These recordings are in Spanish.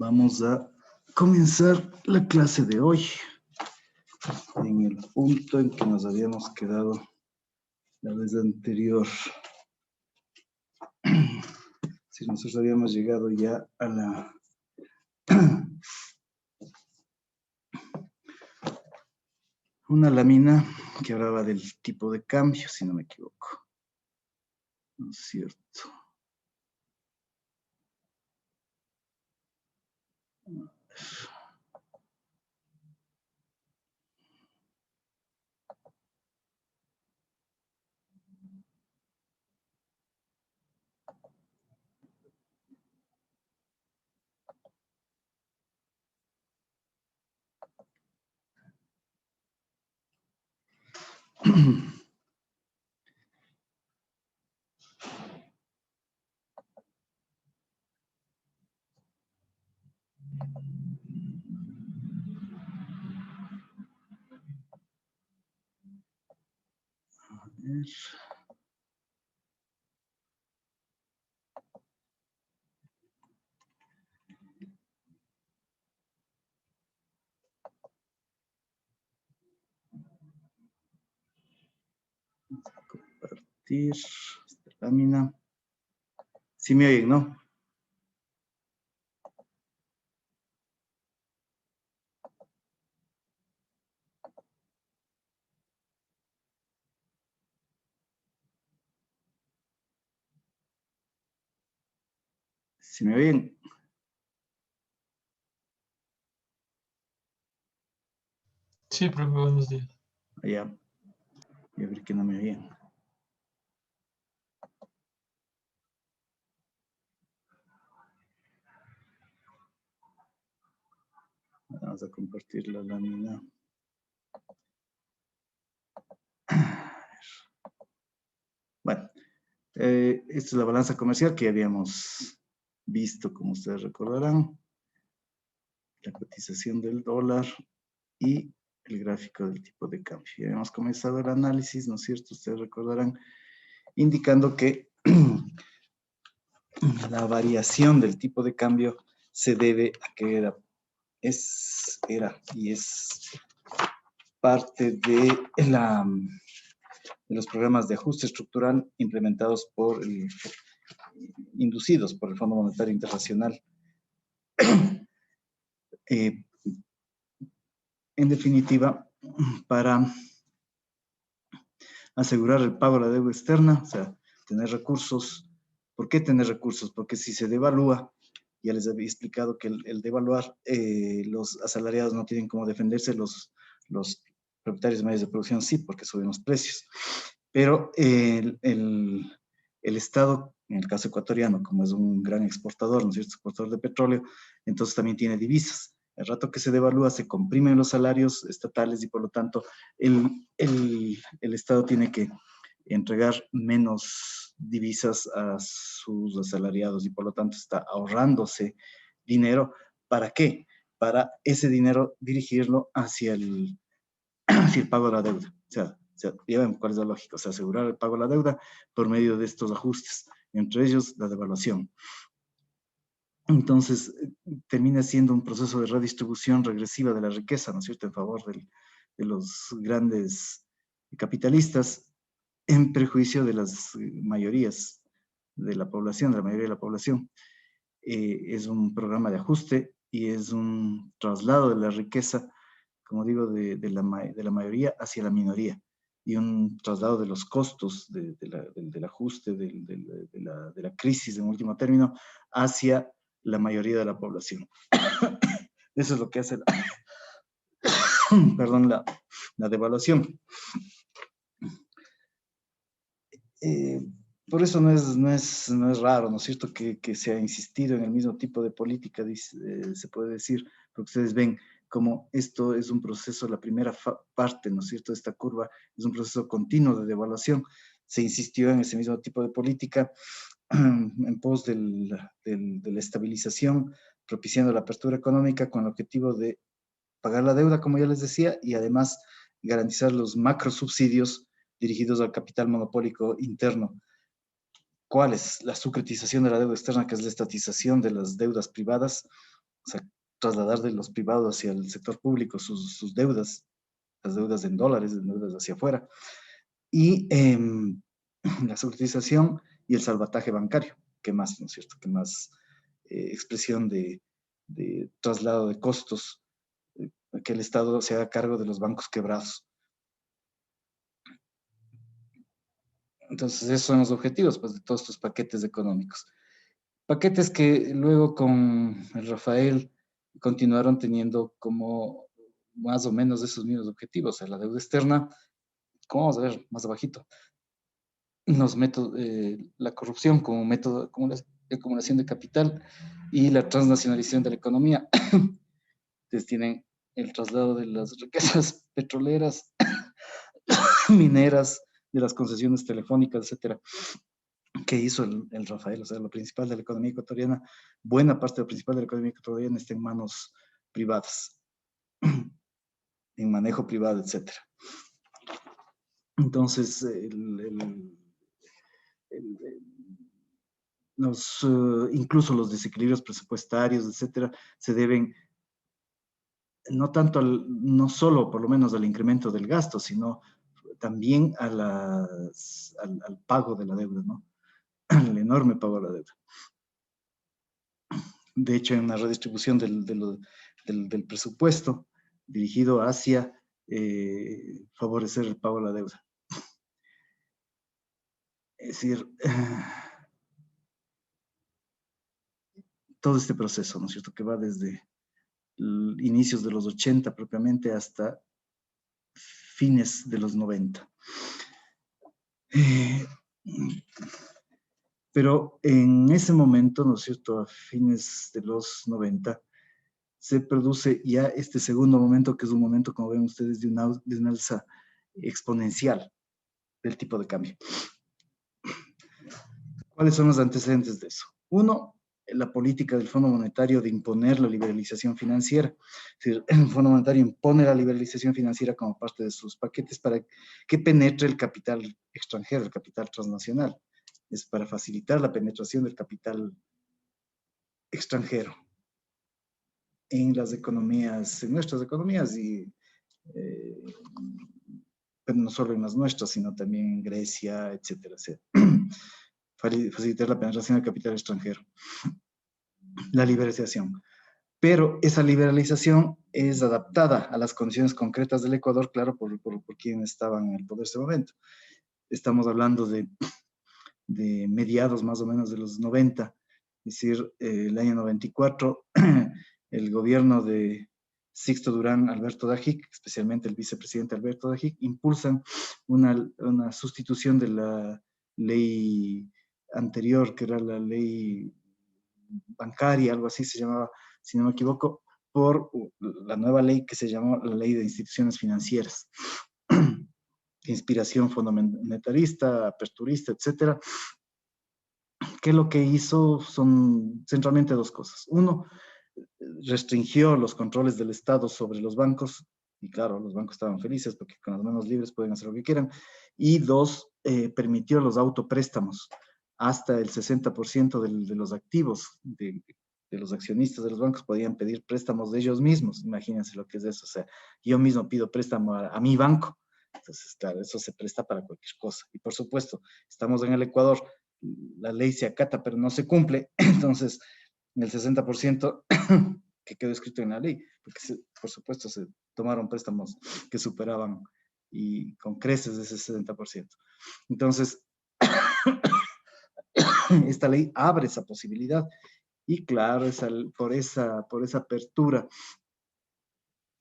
Vamos a comenzar la clase de hoy en el punto en que nos habíamos quedado la vez anterior. Si nosotros habíamos llegado ya a la una lámina que hablaba del tipo de cambio, si no me equivoco. ¿No es cierto? A ver. Compartir esta lámina. Sí me oyen, ¿no? ¿Sí me oyen? Sí, profe, buenos días. Allá. Voy a ver que no me oyen. Vamos a compartir la lámina. Bueno, esta es la balanza comercial que habíamos visto, como ustedes recordarán, la cotización del dólar y el gráfico del tipo de cambio. Ya habíamos comenzado el análisis, ¿no es cierto? Ustedes recordarán, indicando que la variación del tipo de cambio se debe a que era y es parte de los programas de ajuste estructural implementados inducidos por el Fondo Monetario Internacional. En definitiva, para asegurar el pago de la deuda externa, o sea, tener recursos. ¿Por qué tener recursos? Porque si se devalúa, ya les había explicado que el devaluar, los asalariados no tienen cómo defenderse, los propietarios de medios de producción sí, porque suben los precios. Pero el Estado, en el caso ecuatoriano, como es un gran exportador, ¿no es cierto?, exportador de petróleo, entonces también tiene divisas. El rato que se devalúa, se comprimen los salarios estatales y por lo tanto el Estado tiene que entregar menos divisas a sus asalariados y por lo tanto está ahorrándose dinero. ¿Para qué? Para ese dinero dirigirlo hacia el pago de la deuda. O sea, ya ven cuál es la lógica, o sea, asegurar el pago de la deuda por medio de estos ajustes, entre ellos la devaluación. Entonces, termina siendo un proceso de redistribución regresiva de la riqueza, ¿no es cierto?, en favor de los grandes capitalistas, en prejuicio de las mayorías de la población, de la mayoría de la población. Es un programa de ajuste y es un traslado de la riqueza, como digo, de la mayoría hacia la minoría, y un traslado de los costos del ajuste, de la crisis en último término, hacia la mayoría de la población. Eso es lo que hace perdón, la devaluación. Por eso no es raro, ¿no es cierto?, que se ha insistido en el mismo tipo de política, se puede decir, porque ustedes ven como esto es un proceso, la primera parte, ¿no es cierto?, de esta curva es un proceso continuo de devaluación. Se insistió en ese mismo tipo de política en pos de la estabilización, propiciando la apertura económica con el objetivo de pagar la deuda, como ya les decía, y además garantizar los macro subsidios dirigidos al capital monopólico interno. ¿Cuál es? La subcretización de la deuda externa, que es la estatización de las deudas privadas, sea, trasladar de los privados hacia el sector público sus deudas, las deudas en dólares, las deudas hacia afuera, y la securitización y el salvataje bancario, que más, ¿no es cierto?, que más expresión de traslado de costos, que el Estado se haga cargo de los bancos quebrados. Entonces, esos son los objetivos, pues, de todos estos paquetes económicos. Paquetes que luego con el Rafael continuaron teniendo como más o menos esos mismos objetivos. O sea, la deuda externa, como vamos a ver más abajito, los métodos, la corrupción como método de acumulación de capital y la transnacionalización de la economía. Entonces tienen el traslado de las riquezas petroleras, mineras, de las concesiones telefónicas, etcétera, que hizo el Rafael. O sea, lo principal de la economía ecuatoriana, buena parte de lo principal de la economía ecuatoriana está en manos privadas, en manejo privado, etcétera. Entonces, incluso los desequilibrios presupuestarios, etcétera, se deben no tanto no solo por lo menos al incremento del gasto, sino también al pago de la deuda, ¿no? Al enorme pago de la deuda. De hecho, en una redistribución del presupuesto dirigido hacia favorecer el pago de la deuda. Es decir, todo este proceso, ¿no es cierto?, que va desde inicios de los 80 propiamente hasta fines de los 90. Pero en ese momento, ¿no es cierto?, a fines de los 90, se produce ya este segundo momento, que es un momento, como ven ustedes, de una alza exponencial del tipo de cambio. ¿Cuáles son los antecedentes de eso? Uno, la política del Fondo Monetario de imponer la liberalización financiera. Es decir, el Fondo Monetario impone la liberalización financiera como parte de sus paquetes para que penetre el capital extranjero, el capital transnacional. Es para facilitar la penetración del capital extranjero en las economías, en nuestras economías, pero no solo en las nuestras, sino también en Grecia, etcétera, etcétera. Facilitar la penetración del capital extranjero. La liberalización. Pero esa liberalización es adaptada a las condiciones concretas del Ecuador, claro, por quien estaban en el poder en ese momento. Estamos hablando de mediados más o menos de los 90, es decir, el año 94, el gobierno de Sixto Durán, Alberto Dajic, especialmente el vicepresidente Alberto Dajic, impulsan una sustitución de la ley anterior, que era la ley bancaria, algo así se llamaba, si no me equivoco, por la nueva ley que se llamó la Ley de Instituciones Financieras. Inspiración fundamentalista, aperturista, etcétera, que lo que hizo son centralmente dos cosas. Uno, restringió los controles del Estado sobre los bancos, y claro, los bancos estaban felices porque con las manos libres pueden hacer lo que quieran. Y dos, permitió los autopréstamos hasta el 60% de los activos de los accionistas de los bancos podían pedir préstamos de ellos mismos. Imagínense lo que es eso. O sea, yo mismo pido préstamo a mi banco. Entonces, claro, eso se presta para cualquier cosa. Y por supuesto, estamos en el Ecuador, la ley se acata, pero no se cumple. Entonces, el 60% que quedó escrito en la ley, porque por supuesto se tomaron préstamos que superaban y con creces ese 60%. Entonces, esta ley abre esa posibilidad y claro, por esa apertura,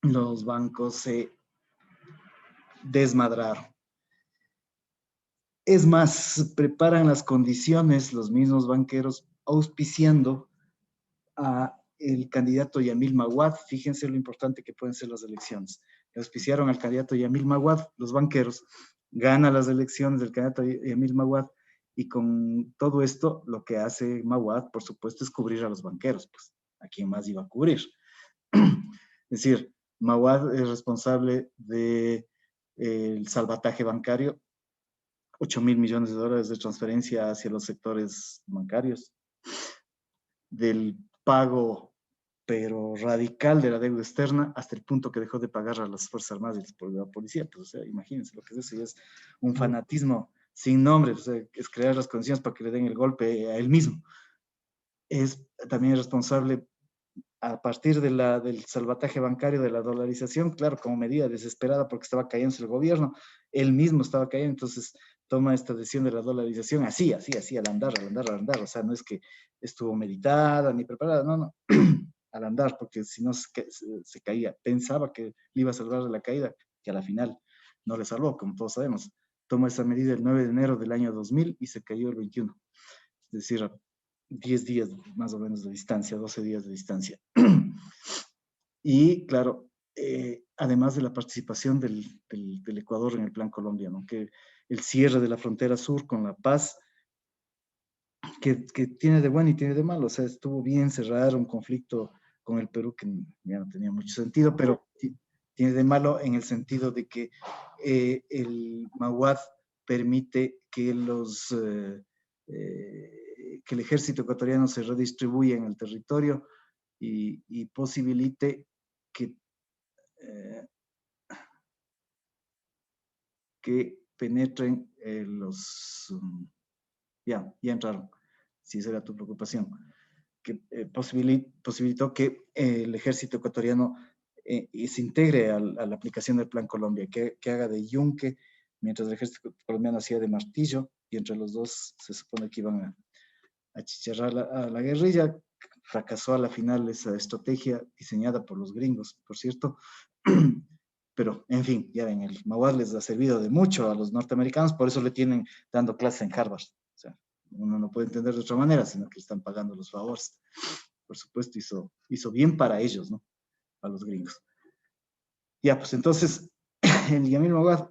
los bancos se desmadraron. Es más, preparan las condiciones los mismos banqueros auspiciando a el candidato Yamil Maguad. Fíjense lo importante que pueden ser las elecciones. Auspiciaron al candidato Yamil Maguad, los banqueros, gana las elecciones del candidato Yamil Maguad, y con todo esto lo que hace Maguad, por supuesto, es cubrir a los banqueros. Pues, ¿a quién más iba a cubrir? Es decir, Maguad es responsable del salvataje bancario, 8.000 millones de dólares de transferencia hacia los sectores bancarios, del pago pero radical de la deuda externa hasta el punto que dejó de pagar a las Fuerzas Armadas y a la policía. Pues, o sea, imagínense lo que es eso, y es un fanatismo sin nombre, o sea, es crear las condiciones para que le den el golpe a él mismo. Es también responsable a partir de del salvataje bancario, de la dolarización, claro, como medida desesperada porque estaba cayendo el gobierno, él mismo estaba cayendo, entonces toma esta decisión de la dolarización así, al andar, o sea, no es que estuvo meditada ni preparada, no, no, al andar, porque si no se caía, pensaba que le iba a salvar de la caída, que a la final no le salvó, como todos sabemos. Toma esa medida el 9 de enero del año 2000 y se cayó el 21, es decir, 10 días más o menos de distancia, 12 días de distancia. Y claro, además de la participación del Ecuador en el Plan Colombia, ¿no? Que el cierre de la frontera sur con La Paz, que tiene de bueno y tiene de malo, o sea, estuvo bien cerrar un conflicto con el Perú que ya no tenía mucho sentido, pero tiene de malo en el sentido de que el MAUAD permite que que el ejército ecuatoriano se redistribuya en el territorio y posibilite que, eh, que penetren ya entraron, si esa era tu preocupación, que posibilitó que el ejército ecuatoriano se integre a la aplicación del Plan Colombia, que haga de yunque, mientras el ejército colombiano hacía de martillo, y entre los dos se supone que iban a chicharrar a la guerrilla. Fracasó a la final esa estrategia diseñada por los gringos, por cierto. Pero, en fin, ya ven, el MAUAD les ha servido de mucho a los norteamericanos, por eso le tienen dando clases en Harvard. O sea, uno no puede entender de otra manera, sino que están pagando los favores. Por supuesto, hizo bien para ellos, ¿no? A los gringos. Ya, pues entonces, el Yamil Mawad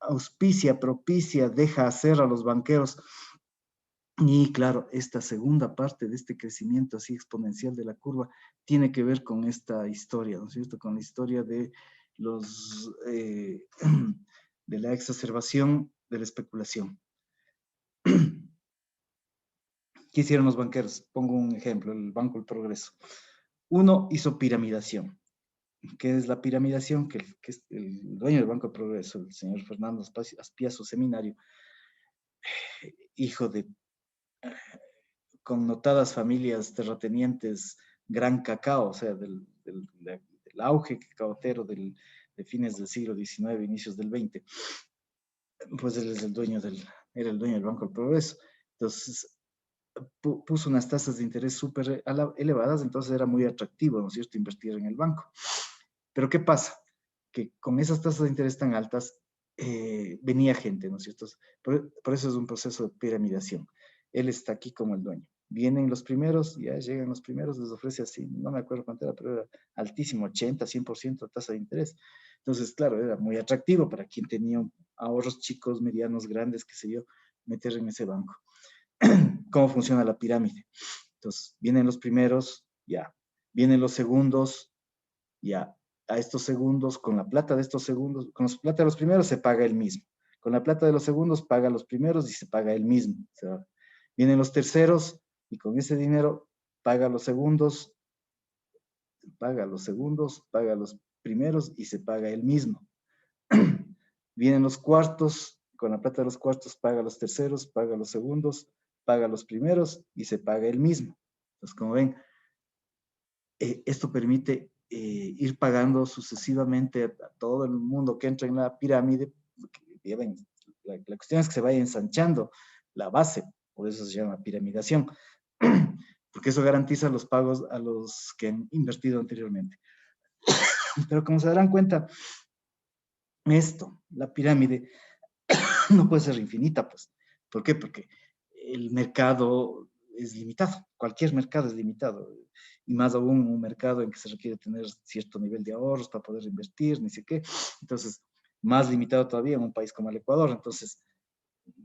auspicia, propicia, deja hacer a los banqueros. Y claro, esta segunda parte de este crecimiento así exponencial de la curva tiene que ver con esta historia, ¿no es cierto? Con la historia de de la exacerbación de la especulación. ¿Qué hicieron los banqueros? Pongo un ejemplo, el Banco del Progreso. Uno hizo piramidación. ¿Qué es la piramidación? Que es el dueño del Banco del Progreso, el señor Fernando Aspiazu Seminario, hijo de connotadas familias terratenientes, gran cacao, o sea, del auge cacaotero de fines del siglo XIX, inicios del XX, pues él es era el dueño del Banco del Progreso. Entonces, puso unas tasas de interés súper elevadas, entonces era muy atractivo, ¿no es cierto?, invertir en el banco. Pero ¿qué pasa? Que con esas tasas de interés tan altas venía gente, ¿no es cierto? Por eso es un proceso de piramidación. Él está aquí como el dueño. Vienen los primeros, ya llegan los primeros, les ofrece así, no me acuerdo cuánto era, pero era altísimo, 80, 100% de tasa de interés. Entonces, claro, era muy atractivo para quien tenía ahorros chicos, medianos, grandes, qué sé yo, meter en ese banco. ¿Cómo funciona la pirámide? Entonces, vienen los primeros, ya. Vienen los segundos, ya. A estos segundos, con la plata de estos segundos, con la plata de los primeros se paga el mismo. Con la plata de los segundos paga a los primeros y se paga el mismo. O sea, vienen los terceros y con ese dinero paga a los segundos, paga a los segundos, paga a los primeros y se paga el mismo. Vienen los cuartos, con la plata de los cuartos paga a los terceros, paga a los segundos, paga a los primeros y se paga el mismo. Entonces, como ven, esto permite ir pagando sucesivamente a todo el mundo que entra en la pirámide. Ya ven, la cuestión es que se vaya ensanchando la base, por eso se llama piramidación, porque eso garantiza los pagos a los que han invertido anteriormente. Pero como se darán cuenta, la pirámide, no puede ser infinita, pues. ¿Por qué? Porque el mercado es limitado, cualquier mercado es limitado, y más aún un mercado en que se requiere tener cierto nivel de ahorros para poder invertir, ni sé qué. Entonces, más limitado todavía en un país como el Ecuador, entonces,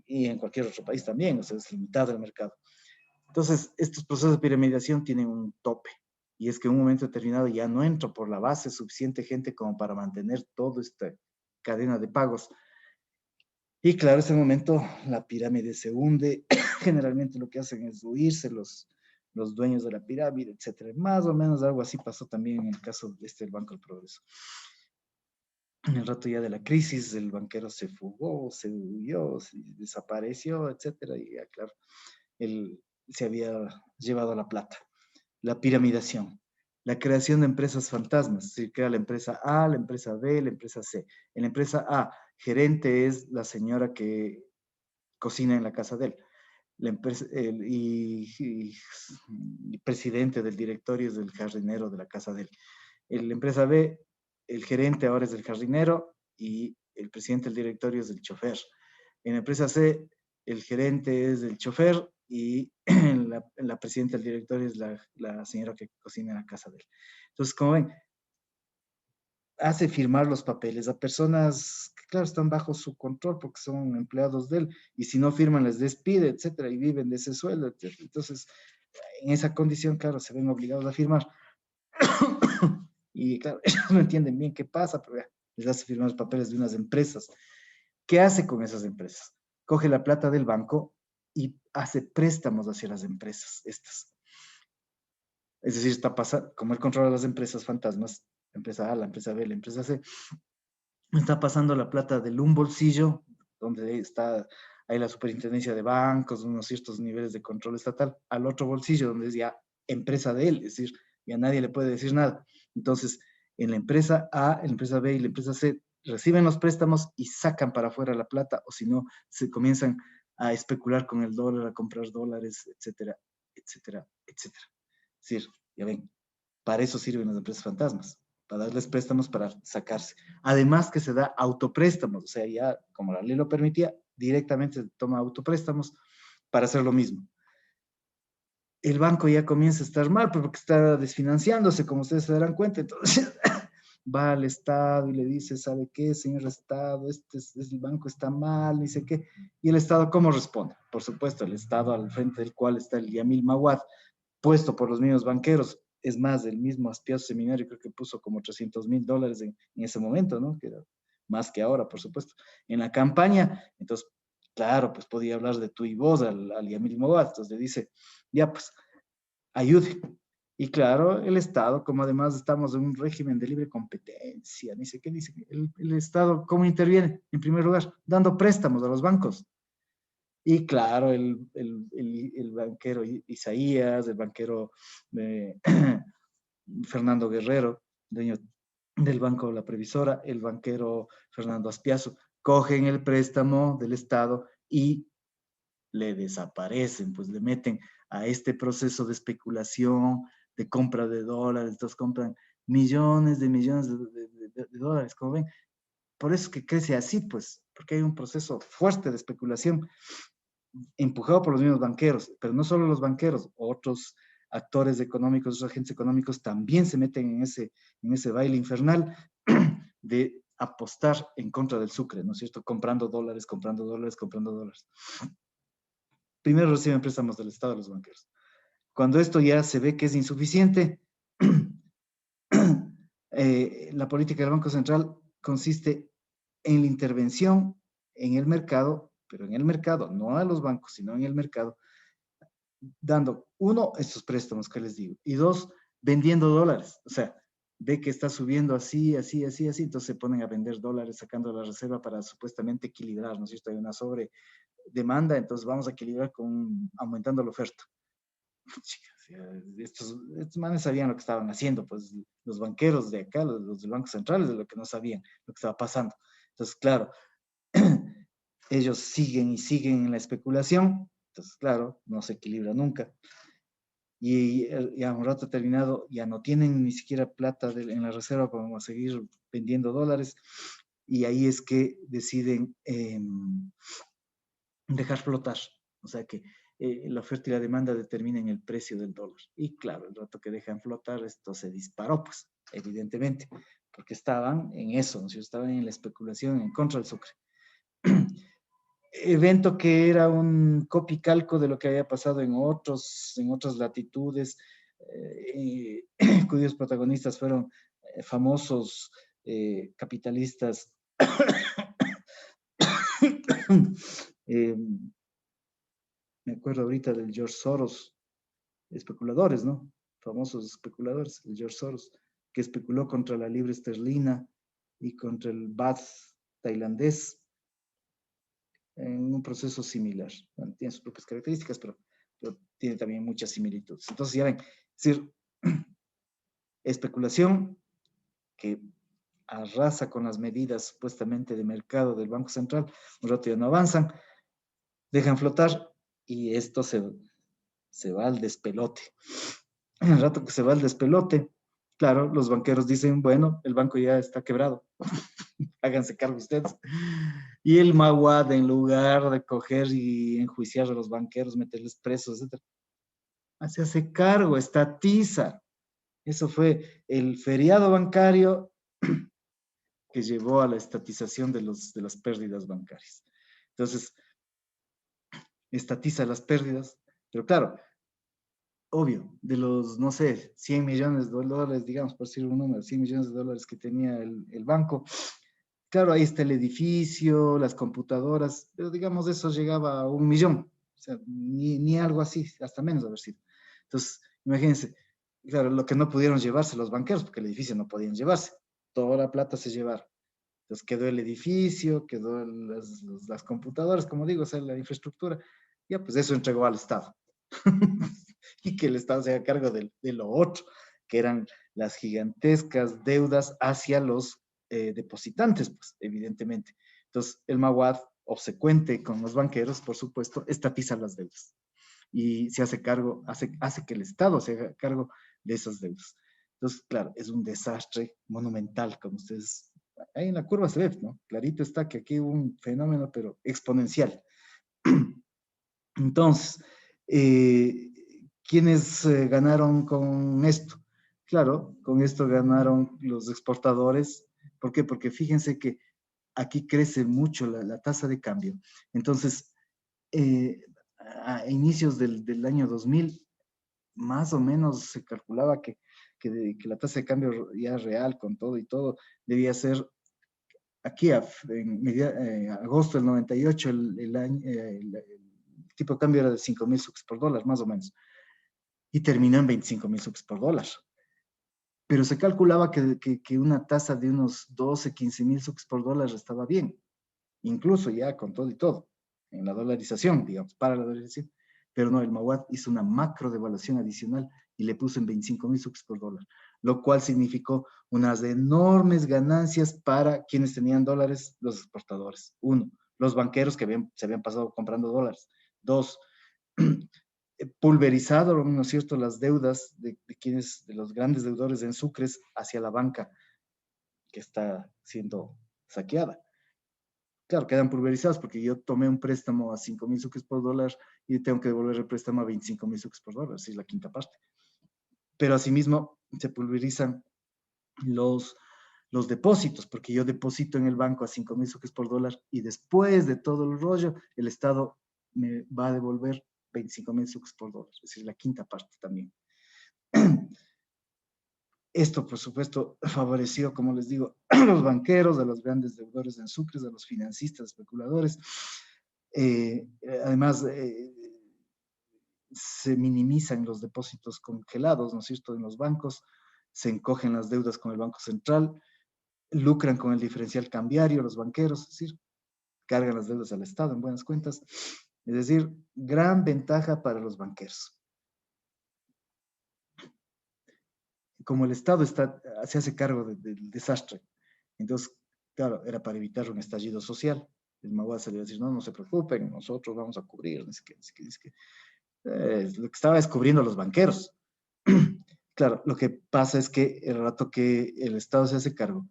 y en cualquier otro país también, o sea, es limitado el mercado. Entonces, estos procesos de piramidación tienen un tope, y es que en un momento determinado ya no entra por la base suficiente gente como para mantener toda esta cadena de pagos. Y claro, en ese momento la pirámide se hunde. Generalmente lo que hacen es huirse los los dueños de la pirámide, etcétera. Más o menos algo así pasó también en el caso de el Banco del Progreso. En el rato ya de la crisis, el banquero se fugó, se huyó, se desapareció, etcétera, y ya, claro, él se había llevado la plata. La piramidación, la creación de empresas fantasmas, se crea la empresa A, la empresa B, la empresa C. En la empresa A, gerente es la señora que cocina en la casa de él. La empresa, y presidente del directorio es el jardinero de la casa de él. En la empresa B, el gerente ahora es el jardinero y el presidente del directorio es el chofer. En la empresa C, el gerente es el chofer y la presidenta del directorio es la señora que cocina en la casa de él. Entonces, como ven, hace firmar los papeles a personas que, claro, están bajo su control porque son empleados de él, y si no firman les despide, etcétera, y viven de ese sueldo, etcétera. Entonces, en esa condición, claro, se ven obligados a firmar. Y claro, ellos no entienden bien qué pasa, pero ya, les hace firmar los papeles de unas empresas. ¿Qué hace con esas empresas? Coge la plata del banco y hace préstamos hacia las empresas estas. Es decir, está pasando, como él controla las empresas fantasmas, la empresa A, la empresa B, la empresa C, está pasando la plata del un bolsillo, donde está ahí la superintendencia de bancos, unos ciertos niveles de control estatal, al otro bolsillo, donde es ya empresa de él, es decir, ya nadie le puede decir nada. Entonces, en la empresa A, en la empresa B y la empresa C reciben los préstamos y sacan para afuera la plata, o si no, se comienzan a especular con el dólar, a comprar dólares, etcétera, etcétera, etcétera. Es decir, ya ven, para eso sirven las empresas fantasmas, para darles préstamos para sacarse. Además que se da autopréstamos, o sea, ya como la ley lo permitía, directamente se toma autopréstamos para hacer lo mismo. El banco ya comienza a estar mal porque está desfinanciándose, como ustedes se darán cuenta. Entonces va al Estado y le dice, ¿sabe qué, señor Estado? El banco está mal, ni sé qué. Y el Estado, ¿cómo responde? Por supuesto, el Estado al frente del cual está el Yamil Mawad, puesto por los mismos banqueros. Es más, el mismo Aspiazo Seminario creo que puso como $300,000 en ese momento, ¿no? Que era más que ahora, por supuesto. En la campaña, entonces, claro, pues podía hablar de tú y vos al Yamil Mawad. Entonces le dice, ya, pues, ayude. Y claro, el Estado, como además estamos en un régimen de libre competencia, ni sé qué dice, el Estado, ¿cómo interviene? En primer lugar, dando préstamos a los bancos. Y claro, el banquero Isaías, el banquero Fernando Guerrero, dueño del Banco La Previsora, el banquero Fernando Aspiazo, cogen el préstamo del Estado y le desaparecen, pues le meten a este proceso de especulación, de compra de dólares, entonces compran millones de dólares, como ven. Por eso es que crece así, pues, porque hay un proceso fuerte de especulación empujado por los mismos banqueros, pero no solo los banqueros, otros actores económicos, otros agentes económicos también se meten en ese baile infernal de apostar en contra del sucre, ¿no es cierto? Comprando dólares, comprando dólares, comprando dólares. Primero reciben préstamos del Estado a los banqueros. Cuando esto ya se ve que es insuficiente, la política del Banco Central consiste en la intervención en el mercado, pero en el mercado, no a los bancos, sino en el mercado, dando, uno, estos préstamos que les digo, y dos, vendiendo dólares. O sea, ve que está subiendo así, así, así, así, entonces se ponen a vender dólares, sacando la reserva para supuestamente equilibrar, ¿no es cierto? Hay una sobre demanda, entonces vamos a equilibrar con aumentando la oferta. Estos manes sabían lo que estaban haciendo, pues los banqueros de acá, los del Banco Central, de lo que no sabían, lo que estaba pasando. Entonces, claro, ellos siguen y siguen en la especulación, entonces, claro, no se equilibra nunca. Y ya un rato terminado, ya no tienen ni siquiera plata en la reserva para seguir vendiendo dólares, y ahí es que deciden dejar flotar, o sea que la oferta y la demanda determinan el precio del dólar. Y claro, el rato que dejan flotar, esto se disparó, pues, evidentemente, porque estaban en eso, ¿no? Estaban en la especulación en contra del sucre. Evento que era un copy-calco de lo que había pasado en otras latitudes, cuyos protagonistas fueron famosos capitalistas me acuerdo ahorita del George Soros, especuladores, ¿no? Famosos especuladores, el George Soros, que especuló contra la libra esterlina y contra el baht tailandés en un proceso similar. Bueno, tiene sus propias características, pero tiene también muchas similitudes. Entonces, ya ven, es decir, especulación que arrasa con las medidas supuestamente de mercado del Banco Central, un rato ya no avanzan, dejan flotar y esto se va al despelote. En el rato que se va al despelote, claro, los banqueros dicen, bueno, el banco ya está quebrado, háganse cargo ustedes. Y el Maguad, en lugar de coger y enjuiciar a los banqueros, meterles presos, etc., se hace cargo, estatiza. Eso fue el feriado bancario que llevó a la estatización de las pérdidas bancarias. Entonces, estatiza las pérdidas, pero claro, obvio, de los, no sé, 100 millones de dólares, digamos, por decir un número, 100 millones de dólares que tenía el banco, claro, ahí está el edificio, las computadoras, pero digamos, eso llegaba a 1 millón, o sea, ni algo así, hasta menos haber sido. Entonces, imagínense, claro, lo que no pudieron llevarse los banqueros, porque el edificio no podían llevarse, toda la plata se llevaron. Entonces quedó el edificio, quedó las computadoras, como digo, o sea, la infraestructura. Ya, pues eso entregó al Estado. Y que el Estado se haga cargo de lo otro, que eran las gigantescas deudas hacia los depositantes, pues, evidentemente. Entonces, el Maguad, obsecuente con los banqueros, por supuesto, estatiza las deudas. Y se hace cargo, hace que el Estado se haga cargo de esas deudas. Entonces, claro, es un desastre monumental, como ustedes ahí en la curva se ve, ¿no? Clarito está que aquí hubo un fenómeno, pero exponencial. Entonces, ¿quiénes ganaron con esto? Claro, con esto ganaron los exportadores. ¿Por qué? Porque fíjense que aquí crece mucho la tasa de cambio. Entonces, eh, a inicios del año 2000, más o menos se calculaba que la tasa de cambio ya real con todo y todo debía ser aquí en agosto del 98 el tipo de cambio era de 5.000 sucres por dólar, más o menos, y terminó en 25.000 sucres por dólar. Pero se calculaba que una tasa de unos 12, 15.000 sucres por dólar estaba bien, incluso ya con todo y todo, en la dolarización, digamos, para la dolarización. Pero no, el Maguad hizo una macro devaluación adicional y le puso en 25.000 sucres por dólar, lo cual significó unas enormes ganancias para quienes tenían dólares, los exportadores. Uno, los banqueros que se habían pasado comprando dólares. Dos, pulverizado, ¿no es cierto?, las deudas de los grandes deudores en sucres hacia la banca que está siendo saqueada. Claro, quedan pulverizados porque yo tomé un préstamo a 5.000 sucres por dólar y tengo que devolver el préstamo a 25.000 sucres por dólar, así es la quinta parte. Pero asimismo se pulverizan los, los depósitos, porque yo deposito en el banco a 5.000 sucres por dólar y después de todo el rollo, el Estado me va a devolver 25.000 sucres por dólar, es decir, la quinta parte también. Esto, por supuesto, favoreció, como les digo, a los banqueros, a los grandes deudores en sucres, a los financistas, especuladores. Además, se minimizan los depósitos congelados, ¿no es cierto?, en los bancos, se encogen las deudas con el Banco Central, lucran con el diferencial cambiario los banqueros, es decir, cargan las deudas al Estado en buenas cuentas. Es decir, gran ventaja para los banqueros. Como el Estado se hace cargo del desastre, entonces, claro, era para evitar un estallido social. El Maguad se le iba a decir, no, no se preocupen, nosotros vamos a cubrir, lo que estaba descubriendo los banqueros. Claro, lo que pasa es que el rato que el Estado se hace cargo,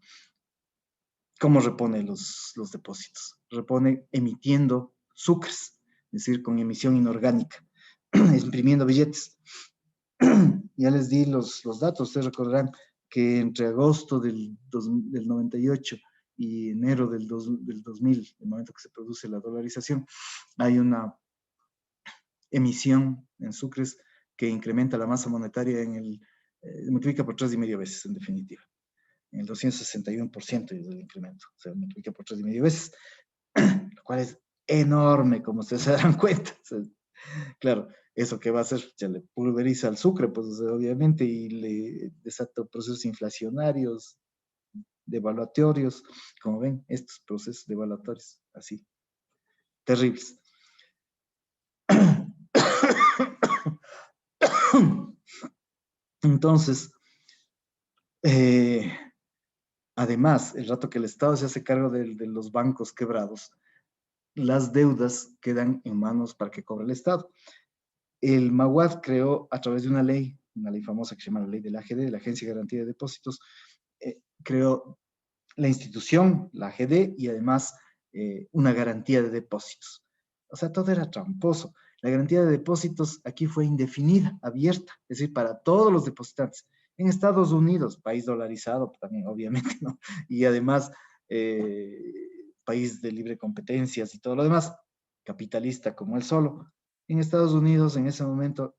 ¿cómo repone los depósitos? Repone emitiendo sucres, es decir, con emisión inorgánica, imprimiendo billetes. Ya les di los datos, ustedes recordarán que entre agosto del 98 y enero del 2000, el momento que se produce la dolarización, hay una emisión en sucres que incrementa la masa monetaria multiplica por 3,5 veces, en definitiva. En el 261% del incremento, o sea, multiplica por 3,5 veces, lo cual es enorme, como ustedes se darán cuenta. O sea, claro, ¿Eso qué va a hacer? Ya le pulveriza el sucre, pues obviamente, y le desata procesos inflacionarios, devaluatorios, como ven, estos procesos devaluatorios, así, terribles. Entonces, además, el rato que el Estado se hace cargo de los bancos quebrados, las deudas quedan en manos para que cobre el Estado. El MAWAD creó a través de una ley famosa que se llama la ley de la AGD, de la Agencia de Garantía de Depósitos, creó la institución, la AGD, y además una garantía de depósitos. O sea, todo era tramposo. La garantía de depósitos aquí fue indefinida, abierta, es decir, para todos los depositantes. En Estados Unidos, país dolarizado también, obviamente, ¿no? Y además, país de libre competencias y todo lo demás, capitalista como él solo. En Estados Unidos, en ese momento,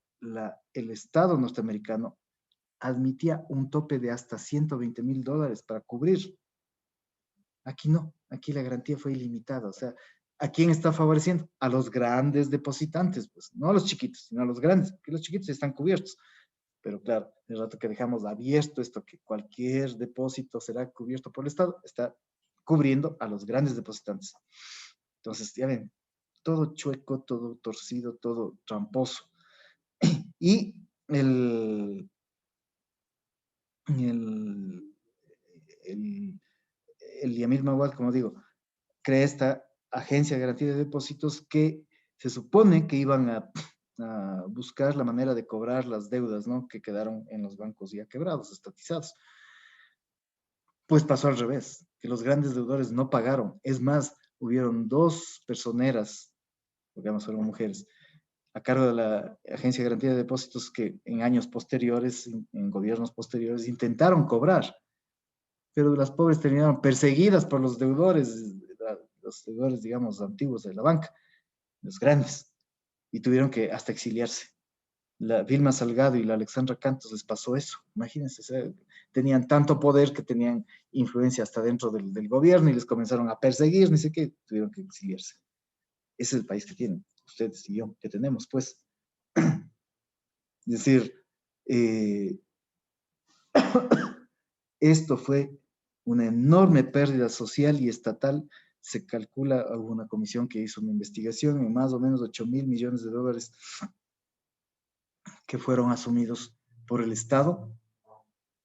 el Estado norteamericano admitía un tope de hasta $120,000 para cubrir. Aquí no, aquí la garantía fue ilimitada. O sea, ¿a quién está favoreciendo? A los grandes depositantes, pues, no a los chiquitos, sino a los grandes, porque los chiquitos están cubiertos. Pero claro, el rato que dejamos abierto esto, que cualquier depósito será cubierto por el Estado, está cubriendo a los grandes depositantes. Entonces, ya ven, todo chueco, todo torcido, todo tramposo. Y el, el Yamil Mawad, como digo, crea esta agencia de garantía de depósitos que se supone que iban a buscar la manera de cobrar las deudas, ¿no? Que quedaron en los bancos ya quebrados, estatizados. Pues pasó al revés, que los grandes deudores no pagaron. Es más, hubieron 2 personeras, digamos, fueron mujeres, a cargo de la Agencia de Garantía de Depósitos que en años posteriores, en gobiernos posteriores, intentaron cobrar, pero las pobres terminaron perseguidas por los deudores, digamos, antiguos de la banca, los grandes, y tuvieron que hasta exiliarse. La Vilma Salgado y la Alexandra Cantos les pasó eso, imagínense, o sea, tenían tanto poder que tenían influencia hasta dentro del gobierno y les comenzaron a perseguir, ni sé qué, tuvieron que exiliarse. Ese es el país que tienen, ustedes y yo, que tenemos, pues. Es decir, esto fue una enorme pérdida social y estatal. Se calcula, hubo una comisión que hizo una investigación en más o menos $8,000 millones que fueron asumidos por el Estado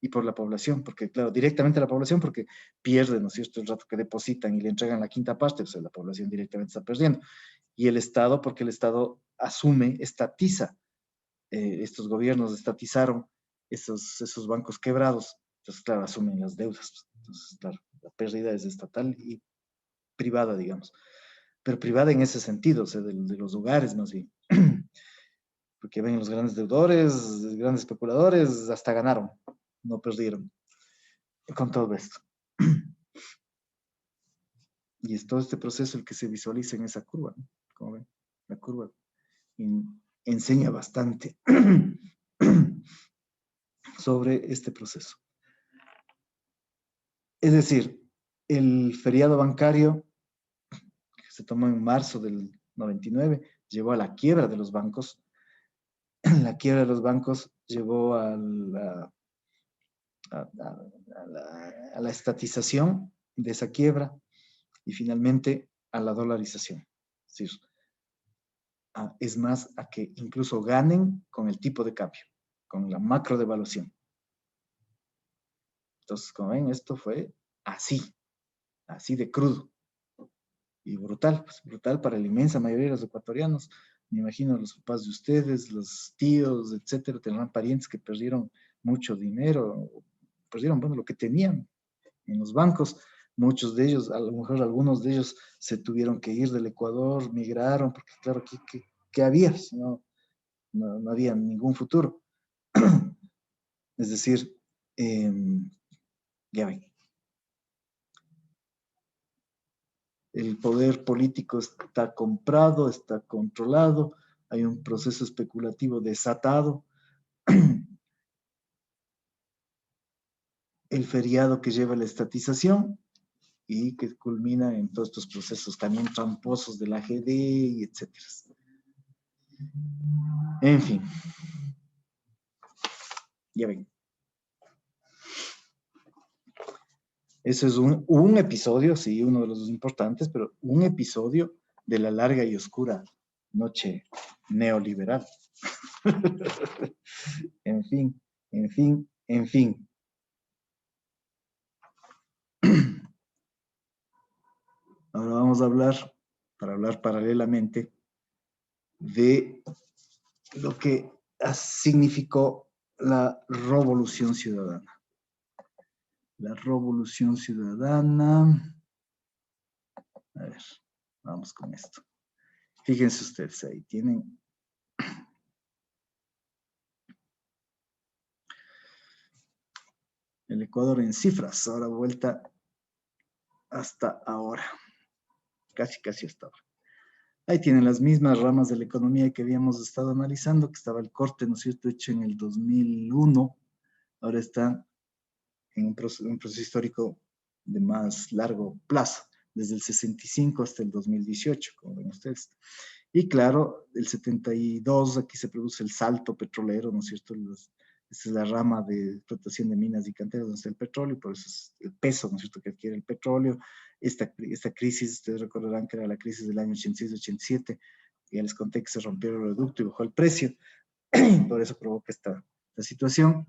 y por la población, porque claro, directamente la población, porque pierden, ¿no es cierto?, el rato que depositan y le entregan la quinta parte, o sea, la población directamente está perdiendo. Y el Estado, porque el Estado asume, estatiza, estos gobiernos estatizaron esos bancos quebrados, entonces claro, asumen las deudas. Entonces, claro, la pérdida es estatal y privada, digamos, pero privada en ese sentido, o sea, de los hogares más bien. Porque ven los grandes deudores, grandes especuladores, hasta ganaron, no perdieron con todo esto. Y es todo este proceso el que se visualiza en esa curva, ¿no? Como ven, la curva enseña bastante sobre este proceso. Es decir, el feriado bancario que se tomó en marzo del 99 llevó a la quiebra de los bancos. La quiebra de los bancos llevó a la estatización de esa quiebra y finalmente a la dolarización. Es decir, es más, a que incluso ganen con el tipo de cambio, con la macro devaluación. Entonces, como ven, esto fue así de crudo y brutal, pues brutal para la inmensa mayoría de los ecuatorianos. Me imagino los papás de ustedes, los tíos, etcétera, tendrán parientes que perdieron mucho dinero, perdieron, bueno, lo que tenían en los bancos. Muchos de ellos, a lo mejor algunos de ellos se tuvieron que ir del Ecuador, migraron, porque claro, ¿qué había? Si no había ningún futuro. Es decir, ya ven, el poder político está comprado, está controlado, hay un proceso especulativo desatado. El feriado que lleva la estatización y que culmina en todos estos procesos también tramposos de la AGD y etcétera. En fin. Ya ven. Eso es un episodio, sí, uno de los importantes, pero un episodio de la larga y oscura noche neoliberal. En fin, en fin, en fin. Ahora vamos a hablar, para hablar paralelamente, de lo que significó la revolución ciudadana. La revolución ciudadana. A ver, vamos con esto. Fíjense ustedes, ahí tienen el Ecuador en cifras, ahora vuelta hasta ahora, casi hasta ahora. Ahí tienen las mismas ramas de la economía que habíamos estado analizando, que estaba el corte, ¿no es cierto?, hecho en el 2001, ahora está en un proceso histórico de más largo plazo, desde el 65 hasta el 2018, como ven ustedes. Y claro, el 72, aquí se produce el salto petrolero, ¿no es cierto? Esta es la rama de explotación de minas y canteras donde está el petróleo, y por eso es el peso, ¿no es cierto?, que adquiere el petróleo. Esta crisis, ustedes recordarán que era la crisis del año 86-87, y ya les conté que se rompió el oleoducto y bajó el precio, por eso provoca esta situación.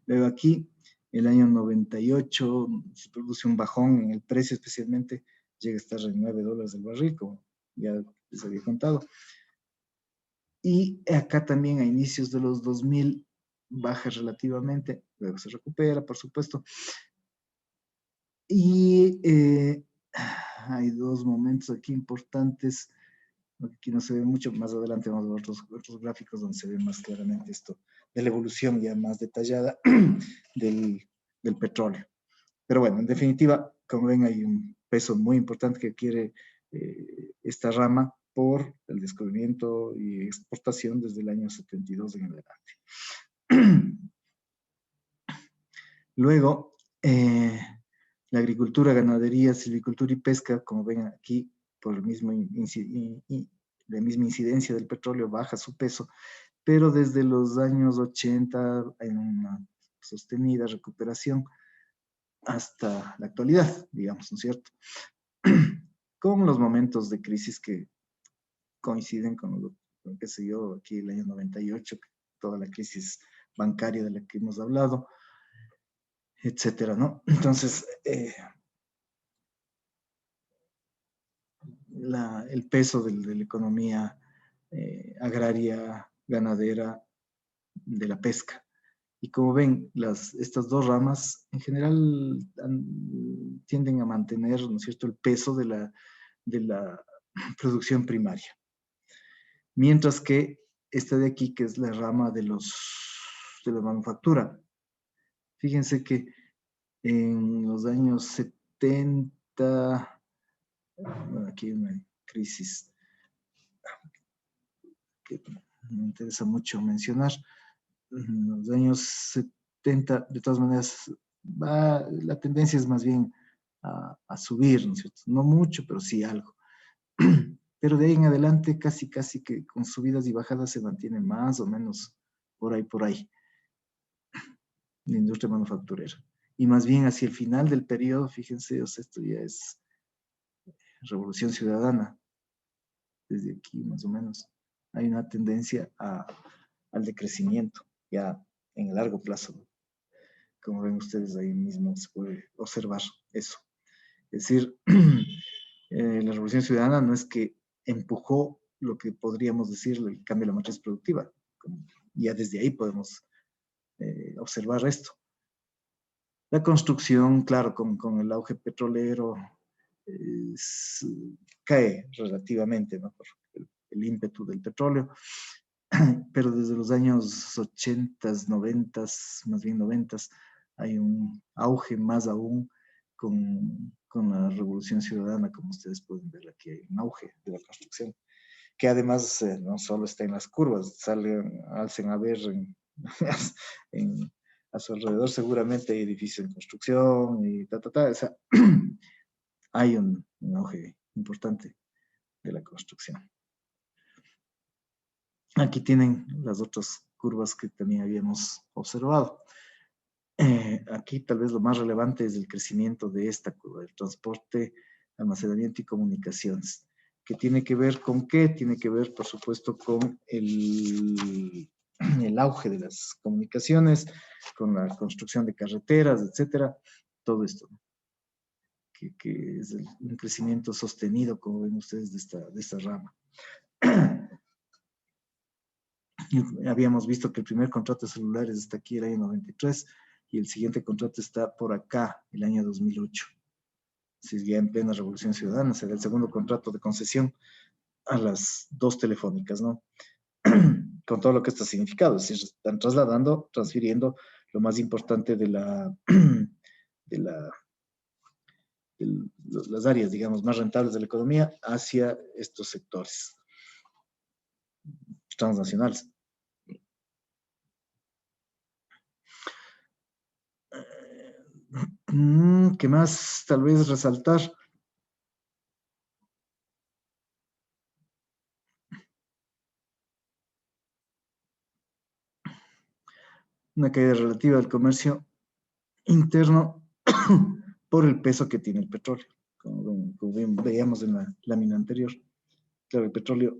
Luego aquí, el año 98, se produce un bajón en el precio, especialmente llega a estar en $9 el barril, como ya les había contado. Y acá también a inicios de los 2000 baja relativamente, luego se recupera, por supuesto. Y hay dos momentos aquí importantes, aquí no se ve mucho, más adelante vamos a ver otros gráficos donde se ve más claramente esto, de la evolución ya más detallada del petróleo. Pero bueno, en definitiva, como ven, hay un peso muy importante que adquiere esta rama por el descubrimiento y exportación desde el año 72 en adelante. Luego, la agricultura, ganadería, silvicultura y pesca, como ven aquí, por el mismo la misma incidencia del petróleo, baja su peso, pero desde los años 80 hay una sostenida recuperación hasta la actualidad, digamos, ¿no es cierto? Con los momentos de crisis que coinciden con qué sé yo, aquí el año 98, toda la crisis bancaria de la que hemos hablado, etcétera, ¿no? Entonces, el peso de la economía agraria, ganadera, de la pesca. Y como ven, estas dos ramas en general tienden a mantener, ¿no es cierto?, el peso de la producción primaria. Mientras que esta de aquí, que es la rama de la manufactura, fíjense que en los años 70, bueno, aquí hay una crisis que me interesa mucho mencionar. En los años 70, de todas maneras, la tendencia es más bien a subir, ¿no es cierto? No mucho, pero sí algo. Pero de ahí en adelante, casi que con subidas y bajadas se mantiene más o menos por ahí, la industria manufacturera. Y más bien hacia el final del periodo, fíjense, o sea, esto ya es revolución ciudadana, desde aquí más o menos, hay una tendencia al decrecimiento, ya en el largo plazo. Como ven ustedes ahí mismo se puede observar eso. Es decir, la revolución ciudadana no es que empujó lo que podríamos decir el cambio de la matriz productiva. Ya desde ahí podemos observar esto. La construcción, claro, con el auge petrolero, cae relativamente, ¿no?, por el ímpetu del petróleo, pero desde los años 80, 90, más bien 90, hay un auge más aún con la revolución ciudadana, como ustedes pueden ver aquí, hay un auge de la construcción, que además no solo está en las curvas, alcen a ver a su alrededor seguramente hay edificios en construcción y o sea, hay un auge importante de la construcción. Aquí tienen las otras curvas que también habíamos observado. Aquí tal vez lo más relevante es el crecimiento de esta curva, el transporte, almacenamiento y comunicaciones. ¿Qué tiene que ver con qué? Tiene que ver, por supuesto, con el auge de las comunicaciones, con la construcción de carreteras, etcétera. Todo esto, ¿no? que es un crecimiento sostenido, como ven ustedes, de esta rama. Habíamos visto que el primer contrato de celulares está aquí el año 93 y el siguiente contrato está por acá, el año 2008. Si ya en plena revolución ciudadana, será el segundo contrato de concesión a las dos telefónicas, ¿no? Con todo lo que esto ha significado, es decir, están trasladando, transfiriendo lo más importante de las áreas, digamos, más rentables de la economía hacia estos sectores transnacionales. ¿Qué más tal vez resaltar? Una caída relativa del comercio interno por el peso que tiene el petróleo, como bien veíamos en la lámina anterior. Claro, el petróleo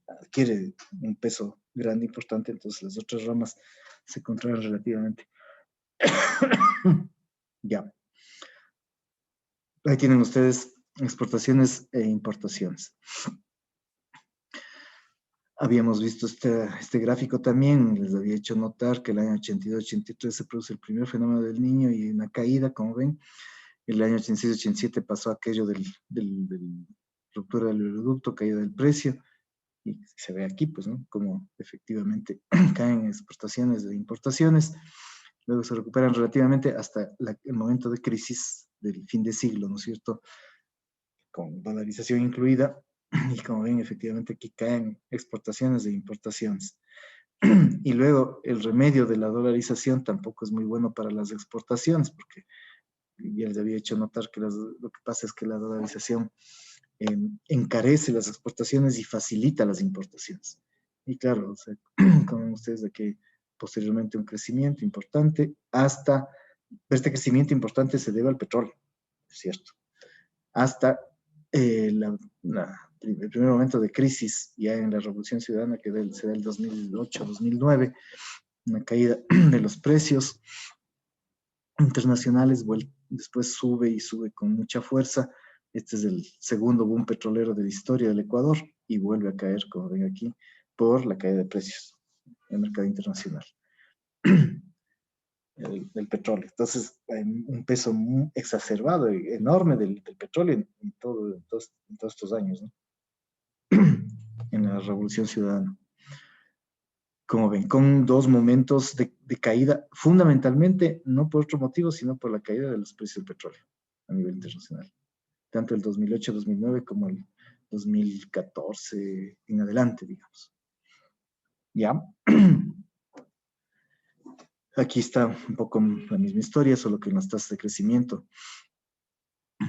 adquiere un peso grande, importante, entonces las otras ramas se contraen relativamente. Ya. Ahí tienen ustedes exportaciones e importaciones. Habíamos visto este gráfico también, les había hecho notar que el año 82-83 se produce el primer fenómeno del Niño y una caída, como ven. El año 86-87 pasó aquello del ruptura del oleoducto, caída del precio, y se ve aquí, pues, ¿no? Como efectivamente caen exportaciones e importaciones, luego se recuperan relativamente hasta el momento de crisis del fin de siglo, ¿no es cierto? Con dolarización incluida, y como ven, efectivamente aquí caen exportaciones e importaciones. Y luego el remedio de la dolarización tampoco es muy bueno para las exportaciones, porque ya les había hecho notar que lo que pasa es que la dolarización encarece las exportaciones y facilita las importaciones. Y claro, o sea, como ven ustedes, de que posteriormente un crecimiento importante, hasta este crecimiento importante se debe al petróleo, es cierto, hasta el primer momento de crisis ya en la Revolución Ciudadana, que se da el 2008-2009, una caída de los precios internacionales, después sube y sube con mucha fuerza. Este es el segundo boom petrolero de la historia del Ecuador y vuelve a caer, como ven aquí, por la caída de precios en el mercado internacional del petróleo. Entonces, hay un peso muy exacerbado, enorme del petróleo en todos estos años, ¿no? En la Revolución Ciudadana. Como ven, con dos momentos de caída, fundamentalmente no por otro motivo, sino por la caída de los precios del petróleo a nivel internacional. Tanto el 2008-2009 como el 2014 en adelante, digamos. ¿Ya? Aquí está un poco la misma historia, solo que en las tasas de crecimiento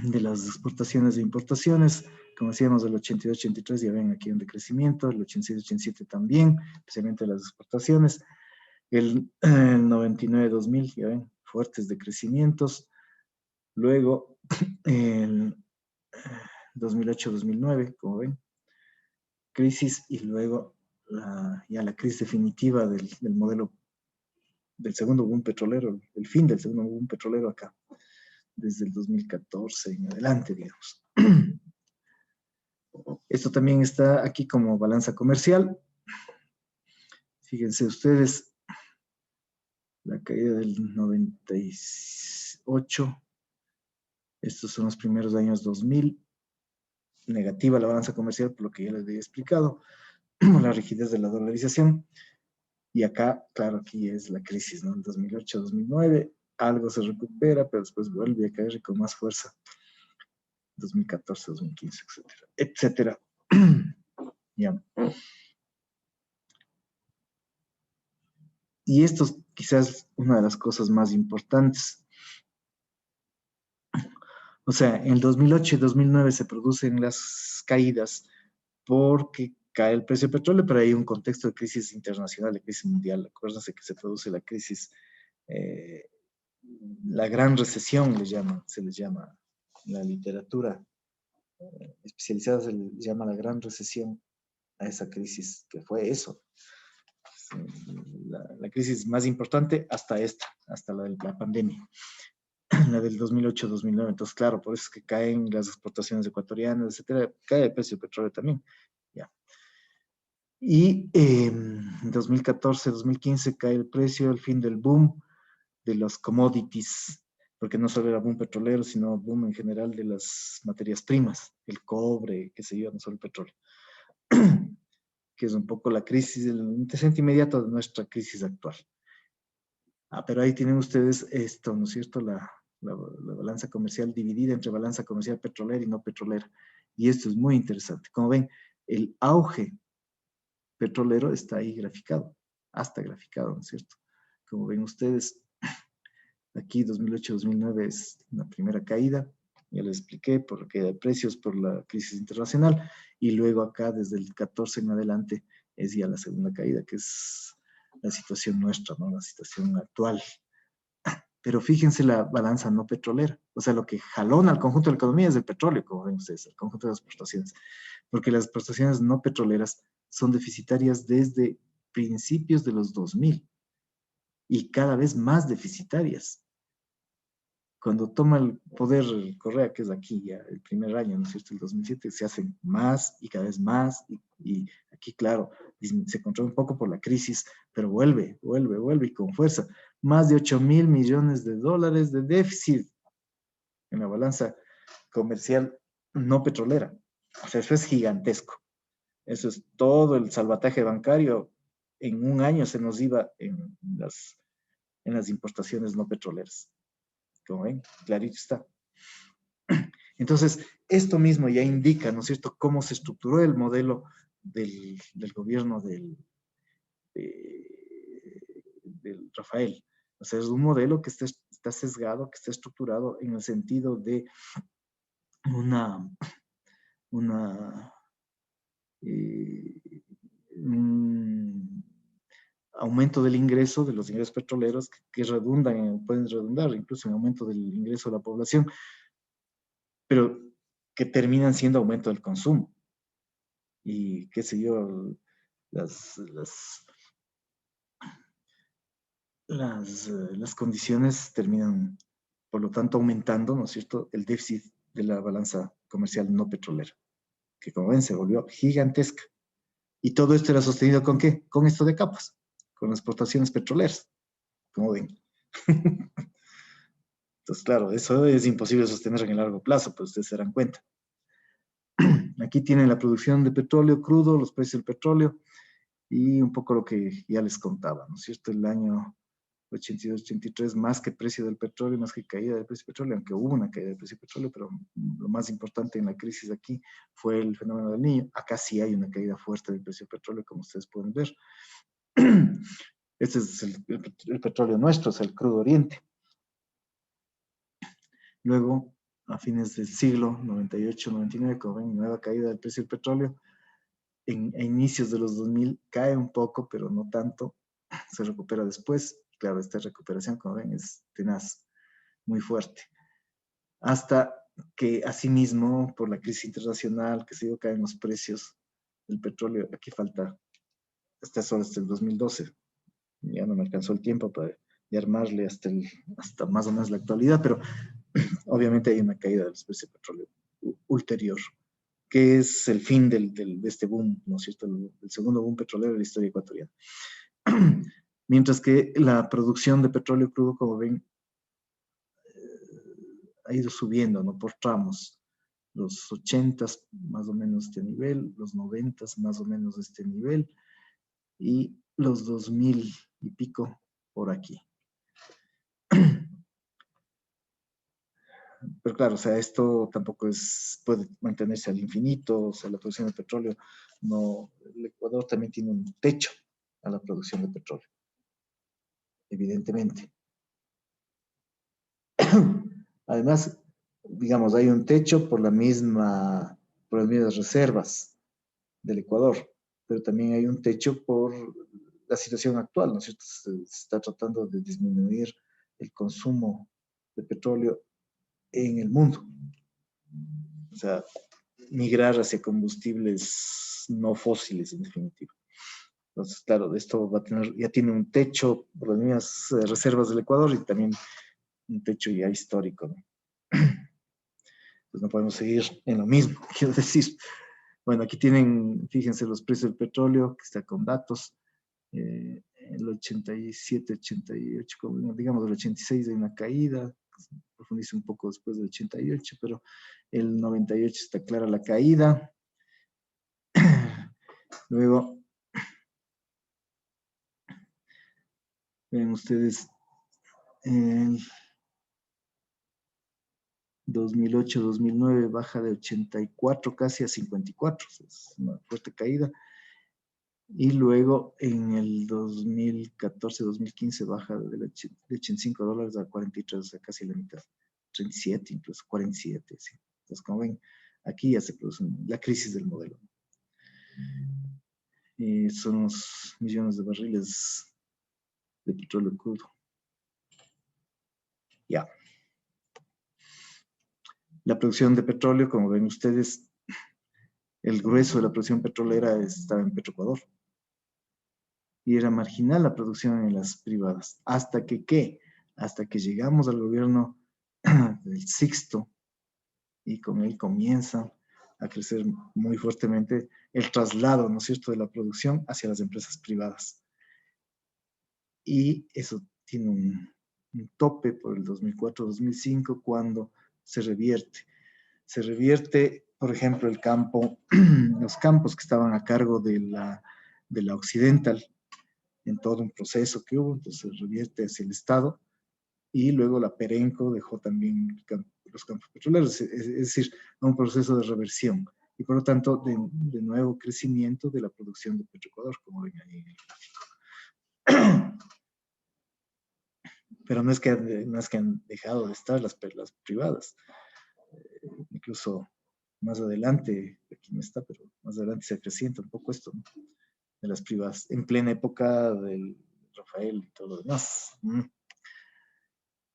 de las exportaciones e importaciones. Como decíamos, del 82-83 ya ven aquí un decrecimiento, el 86-87 también, especialmente las exportaciones. El 99-2000, ya ven, fuertes decrecimientos. Luego, el 2008-2009, como ven, crisis, y luego ya la crisis definitiva del modelo del segundo boom petrolero, el fin del segundo boom petrolero acá, desde el 2014 en adelante, digamos. Esto también está aquí como balanza comercial. Fíjense ustedes, la caída del 98, estos son los primeros años 2000, negativa la balanza comercial, por lo que ya les había explicado, la rigidez de la dolarización. Y acá, claro, aquí es la crisis, ¿no? En 2008-2009, algo se recupera, pero después vuelve a caer con más fuerza. 2014-2015, etcétera, etcétera. Ya. Y esto es quizás una de las cosas más importantes. O sea, en el 2008 y 2009 se producen las caídas porque cae el precio del petróleo, pero hay un contexto de crisis internacional, de crisis mundial. Acuérdense que se produce la crisis, la gran recesión, se les llama en la literatura especializada, se les llama la gran recesión a esa crisis, que fue eso. La crisis más importante hasta esta, hasta la de la pandemia, la del 2008-2009. Entonces, claro, por eso es que caen las exportaciones ecuatorianas, etcétera, cae el precio del petróleo también. Ya. Y en 2014-2015 cae el precio, el fin del boom de los commodities, porque no solo era boom petrolero, sino boom en general de las materias primas, el cobre, qué sé yo, no solo el petróleo, que es un poco la crisis, el antecedente inmediato de nuestra crisis actual. Pero ahí tienen ustedes esto, ¿no es cierto? La balanza comercial dividida entre balanza comercial petrolera y no petrolera. Y esto es muy interesante. Como ven, el auge petrolero está ahí graficado, hasta graficado, ¿no es cierto? Como ven ustedes, aquí 2008-2009 es la primera caída, ya les expliqué, por la caída de precios, por la crisis internacional, y luego acá desde el 14 en adelante es ya la segunda caída, que es la situación nuestra, ¿no? La situación actual. Pero fíjense la balanza no petrolera, o sea, lo que jalona al conjunto de la economía es el petróleo, como ven ustedes, el conjunto de las exportaciones, porque las exportaciones no petroleras son deficitarias desde principios de los 2000 y cada vez más deficitarias. Cuando toma el poder Correa, que es aquí ya el primer año, ¿no es cierto?, el 2007, se hacen más y cada vez más, y aquí, claro, se controla un poco por la crisis, pero vuelve y con fuerza. Más de 8.000 millones de dólares de déficit en la balanza comercial no petrolera. O sea, eso es gigantesco. Eso es todo el salvataje bancario. En un año se nos iba en las importaciones no petroleras. Como ven, clarito está. Entonces, esto mismo ya indica, ¿no es cierto?, cómo se estructuró el modelo del gobierno del Rafael. O sea, es un modelo que está sesgado, que está estructurado en el sentido de un aumento del ingreso, de los ingresos petroleros, que redundan, pueden redundar incluso en aumento del ingreso de la población, pero que terminan siendo aumento del consumo. Y qué sé yo, las condiciones terminan, por lo tanto, aumentando, ¿no es cierto?, el déficit de la balanza comercial no petrolera, que como ven se volvió gigantesca. Y todo esto era sostenido ¿con qué? Con esto de capas, con las exportaciones petroleras, como ven. Entonces, claro, eso es imposible sostener en el largo plazo, pues ustedes se darán cuenta. Aquí tienen la producción de petróleo crudo, los precios del petróleo y un poco lo que ya les contaba, ¿no es cierto? El año 82-83, más que precio del petróleo, más que caída del precio del petróleo, aunque hubo una caída del precio del petróleo, pero lo más importante en la crisis aquí fue el fenómeno del Niño. Acá sí hay una caída fuerte del precio del petróleo, como ustedes pueden ver. Este es el petróleo nuestro, es el crudo oriente. Luego, a fines del siglo 98-99, como ven, nueva caída del precio del petróleo. A inicios de los 2000 cae un poco, pero no tanto. Se recupera después. Claro, esta recuperación, como ven, es tenaz, muy fuerte. Hasta que, asimismo, por la crisis internacional, que se dio, caen los precios del petróleo. Aquí falta, solo hasta el 2012. Ya no me alcanzó el tiempo para armarle hasta más o menos la actualidad, pero obviamente hay una caída de los precios del petróleo ulterior, que es el fin de este boom, ¿no es cierto? El segundo boom petrolero de la historia ecuatoriana. Mientras que la producción de petróleo crudo, como ven, ha ido subiendo, ¿no? Por tramos. Los 80s más o menos este nivel, los 90s más o menos este nivel, y los 2000 y pico por aquí. Pero claro, o sea, esto tampoco puede mantenerse al infinito, o sea, la producción de petróleo, no, el Ecuador también tiene un techo a la producción de petróleo, evidentemente. Además, digamos, hay un techo por las mismas reservas del Ecuador. pero también hay un techo por la situación actual, ¿no es cierto? Se está tratando de disminuir el consumo de petróleo en el mundo. O sea, migrar hacia combustibles no fósiles, en definitiva. Entonces, claro, esto va a tener, ya tiene un techo por las mismas reservas del Ecuador y también un techo ya histórico, ¿no? Pues no podemos seguir en lo mismo, quiero decir. Bueno, aquí tienen, fíjense, los precios del petróleo, que está con datos. El 87, 88, digamos el 86 hay una caída, profundiza un poco después del 88, pero el 98 está clara la caída. Luego, ven ustedes, el 2008-2009 baja de 84 casi a 54, es una fuerte caída. Y luego en el 2014-2015 baja de $85 a 43, o sea, casi la mitad. 37, incluso 47, sí. Entonces, como ven, aquí ya se produce la crisis del modelo. Son los millones de barriles de petróleo crudo. Ya. La producción de petróleo, como ven ustedes, el grueso de la producción petrolera estaba en Petroecuador. Y era marginal la producción en las privadas. ¿Hasta que qué? Hasta que llegamos al gobierno del Sixto y con él comienza a crecer muy fuertemente el traslado, ¿no es cierto?, de la producción hacia las empresas privadas. Y eso tiene un tope por el 2004-2005 cuando se revierte. Se revierte, por ejemplo, el campo, los campos que estaban a cargo de la Occidental, en todo un proceso que hubo, entonces se revierte hacia el Estado, y luego la Perenco dejó también los campos petroleros, es decir, un proceso de reversión, y por lo tanto de nuevo crecimiento de la producción de Petroecuador, como ven ahí en el gráfico. Pero no es que han dejado de estar las privadas, incluso más adelante, aquí no está, pero más adelante se acrecienta un poco esto, ¿no?, de las privadas, en plena época del Rafael y todo lo demás.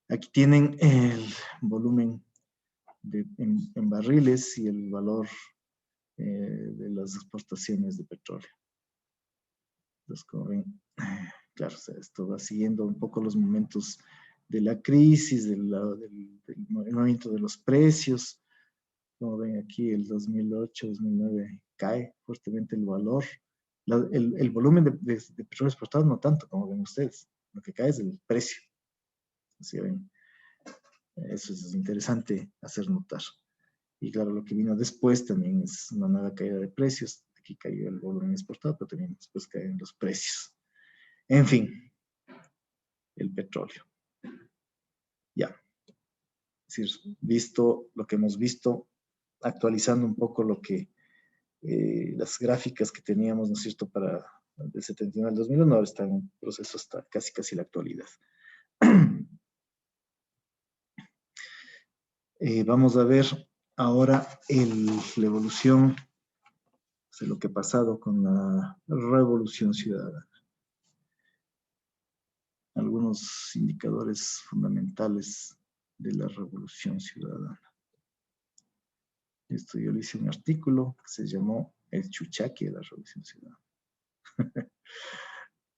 Aquí tienen el volumen en barriles y el valor de las exportaciones de petróleo. Entonces, como ven, claro, o sea, esto va siguiendo un poco los momentos de la crisis, del movimiento de los precios. Como ven aquí, el 2008-2009 cae fuertemente el valor. El volumen de petróleo exportado no tanto, como ven ustedes. Lo que cae es el precio. Así ven. Eso es interesante hacer notar. Y claro, lo que vino después también es una nueva caída de precios. Aquí cayó el volumen exportado, pero también después caen los precios. En fin, el petróleo. Ya. Es decir, visto lo que hemos visto, actualizando un poco lo que las gráficas que teníamos, ¿no es cierto?, para del 79 al 2001, ahora está en un proceso hasta casi la actualidad. Vamos a ver ahora la evolución de lo que ha pasado con la revolución ciudadana. Algunos indicadores fundamentales de la revolución ciudadana. Esto yo le hice un artículo que se llamó El Chuchaqui de la revolución ciudadana.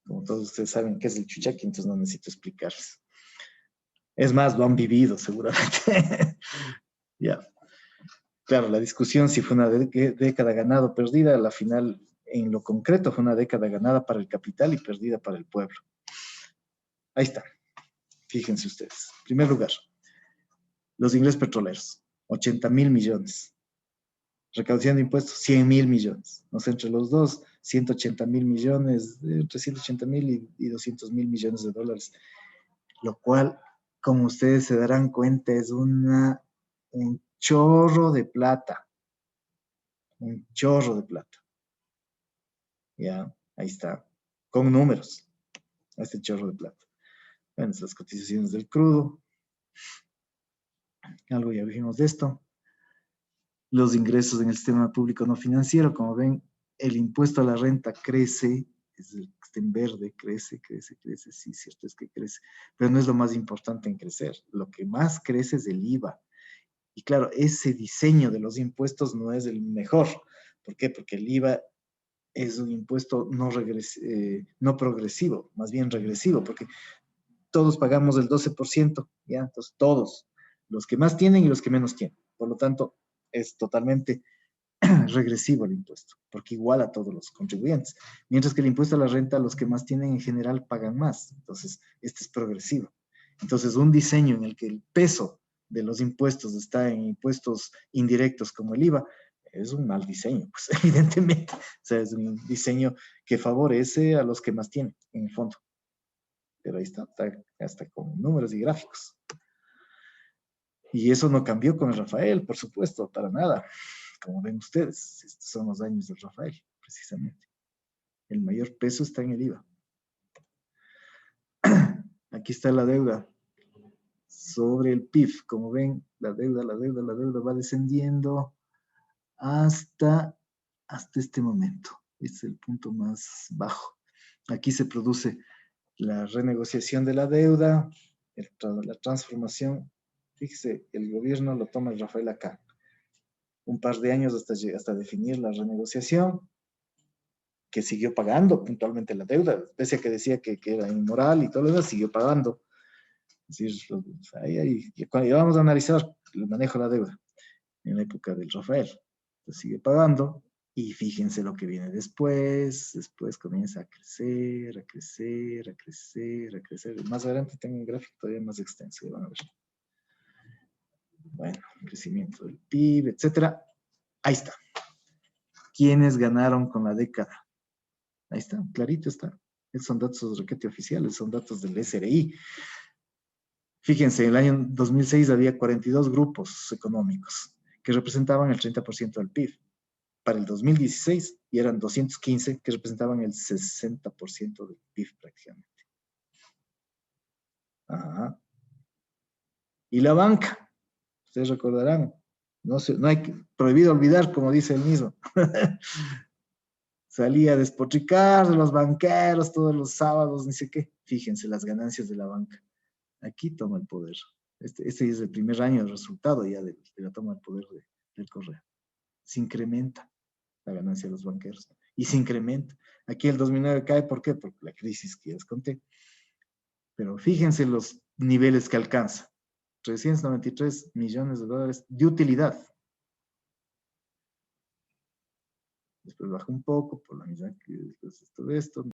Como todos ustedes saben qué es el Chuchaqui, entonces no necesito explicarles. Es más, lo han vivido seguramente. Ya. Claro, la discusión si fue una década ganada o perdida, a la final, en lo concreto, fue una década ganada para el capital y perdida para el pueblo. Ahí está. Fíjense ustedes. En primer lugar, los ingresos petroleros, 80.000 millones. Recaudación de impuestos, 100.000 millones. O sea, entre los dos, 180.000 millones, entre 180.000 y 200.000 millones de dólares. Lo cual, como ustedes se darán cuenta, es un chorro de plata. Un chorro de plata. Ya, ahí está. Con números. Este chorro de plata. Bueno, las cotizaciones del crudo. Algo ya vimos de esto. Los ingresos en el sistema público no financiero, como ven, el impuesto a la renta crece, es el que está en verde, crece, sí, cierto es que crece, pero no es lo más importante en crecer. Lo que más crece es el IVA. Y claro, ese diseño de los impuestos no es el mejor. ¿Por qué? Porque el IVA es un impuesto no progresivo, más bien regresivo, porque todos pagamos el 12%, ¿ya? Entonces, todos, los que más tienen y los que menos tienen. Por lo tanto, es totalmente regresivo el impuesto, porque iguala a todos los contribuyentes. Mientras que el impuesto a la renta, los que más tienen en general pagan más. Entonces, este es progresivo. Entonces, un diseño en el que el peso de los impuestos está en impuestos indirectos como el IVA, es un mal diseño, pues evidentemente. O sea, es un diseño que favorece a los que más tienen, en el fondo. Pero ahí está hasta con números y gráficos. Y eso no cambió con el Rafael, por supuesto, para nada. Como ven ustedes, estos son los años del Rafael, precisamente. El mayor peso está en el IVA. Aquí está la deuda sobre el PIB. Como ven, la deuda va descendiendo hasta este momento. Este es el punto más bajo. Aquí se produce la renegociación de la deuda, la transformación. Fíjese, el gobierno lo toma el Rafael acá. Un par de años hasta definir la renegociación, que siguió pagando puntualmente la deuda, pese a que decía que era inmoral y todo lo demás, siguió pagando. Es decir, cuando ya vamos a analizar el manejo de la deuda en la época del Rafael, pues sigue pagando y fíjense lo que viene después. Después comienza a crecer, a crecer, a crecer, a crecer. Más adelante tengo un gráfico todavía más extenso, van a ver. Bueno, crecimiento del PIB, etcétera. Ahí está. ¿Quiénes ganaron con la década? Ahí está, clarito está. Esos son datos requete oficiales, son datos del SRI. Fíjense, en el año 2006 había 42 grupos económicos que representaban el 30% del PIB. Para el 2016 y eran 215 que representaban el 60% del PIB prácticamente. Ajá. Y la banca, ustedes recordarán, no hay prohibido olvidar, como dice él mismo. Salía a despotricar de los banqueros todos los sábados, ni sé qué. Fíjense las ganancias de la banca. Aquí toma el poder. Este es el primer año de resultado ya de la toma del poder del Correa. Se incrementa la ganancia de los banqueros. Y se incrementa. Aquí el 2009 cae, ¿por qué? Por la crisis que ya les conté. Pero fíjense los niveles que alcanza. 393 millones de dólares de utilidad. Después baja un poco por la misma que después de esto.